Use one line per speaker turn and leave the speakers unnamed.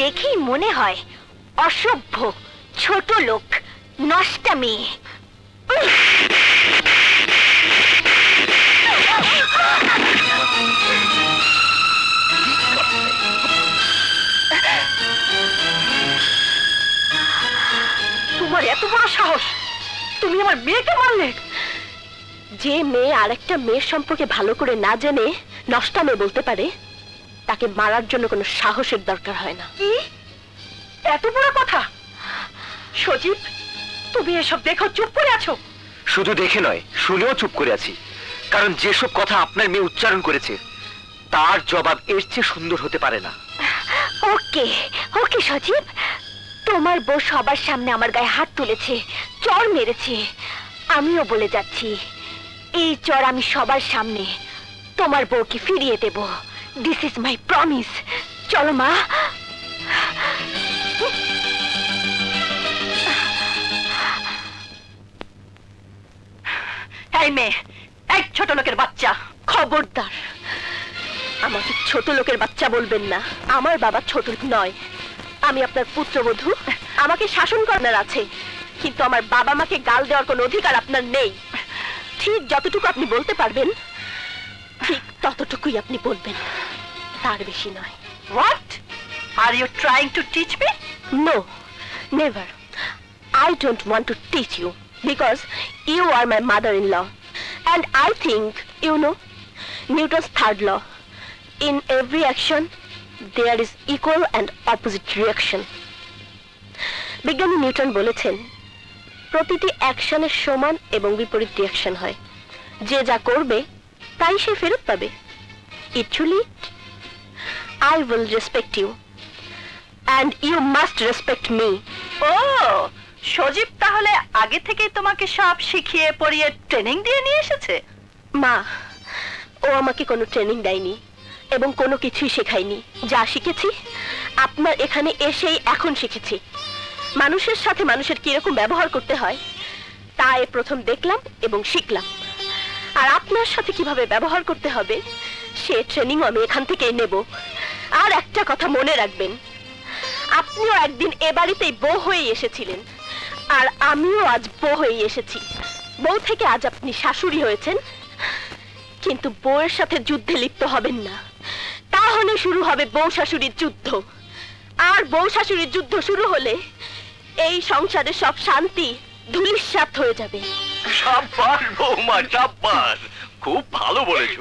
দেখেই মনে হয় অসভ্য, ছোট লোক, নষ্টা মেয়ে।
তোমার এত বড় সাহস, তুমি আমার মেয়েকে মারলে?
যে মেয়ে আরেকটা মেয়ের সম্পর্কে ভালো করে না জেনে নষ্টা মেয়ে বলতে পারে, তাকে মারার জন্য কোনো সাহসের দরকার হয় না।
কি এত বড় কথা? সজীব, তুমি এসব দেখো চুপ করে আছো?
শুধু দেখে নয়, শুনেও চুপ করে আছি, কারণ যেসব কথা আপনার মেয়ে উচ্চারণ করেছে তার জবাব এর চেয়ে সুন্দর হতে পারে না।
ওকে ওকে সজীব, তোমার বউ সবার সামনে আমার গায়ে হাত তুলেছে, চড় মেরেছে। আমিও বলে যাচ্ছি, এই চড় আমি সবার সামনে তোমার বউকে ফিরিয়ে দেব। This is my promise. চলো মা।
এই মেয়ে, এক ছোট লোকের বাচ্চা,
খবরদার, আমাকে ছোট লোকের বাচ্চা বলবেন না। আমার বাবা ছোট নয়, আমি আপনার পুত্রবধূ। আমাকে শাসন করার আছে, কিন্তু আমার বাবা মাকে গাল দেওয়ার কোনো অধিকার আপনার নেই। ঠিক যতটুকু আপনি বলতে পারবেন ঠিক ততটুকুই আপনি বলবেন, তার বেশি নয়।
What are you trying to teach me?
No, never. I don't want to teach you because you are my mother-in-law, and I think you know Newton's third law. In every action there is equal and opposite reaction. বিজ্ঞানী Newton বলেছেন, প্রতিটি অ্যাকশনের সমান এবং বিপরীত reaction হয়। যে যা করবে তাই সে ফেরত পাবে। Actually, I will respect you and you must respect me.
ও, সজীব তাহলে আগে থেকেই তোমাকে সব শিখিয়ে পড়িয়ে ট্রেনিং দিয়ে নিয়ে এসেছে?
মা, ও আমাকে কোনো ট্রেনিং দেয়নি এবং কোনো কিছুই শেখায়নি। যা শিখেছি আপনার এখানে এসেই এখন শিখেছি। মানুষের সাথে মানুষের কিরকম ব্যবহার করতে হয় তা প্রথম দেখলাম এবং শিখলাম। আর আপনার সাথে কিভাবে ব্যবহার করতে হবে সে ট্রেনিং আমি এখান থেকেই নেব। আর একটা কথা মনে রাখবেন, আপনিও একদিন এ বাড়িতেই বউ হয়ে এসেছিলেন, আর আমিও আজ বউ হয়ে এসেছি। বউ থেকে আজ আপনি শাশুড়ি হয়েছেন, কিন্তু বউয়ের সাথে যুদ্ধে লিপ্ত হবেন না, তাহলে শুরু হবে বউ শাশুড়ির যুদ্ধ। আর বউ শাশুড়ির যুদ্ধ শুরু হলে এই সংসারে সব শান্তি ধূলিসাৎ হয়ে যাবে।
সাব্বাস বৌমা, সাব্বাস, খুব ভালো বলেছো।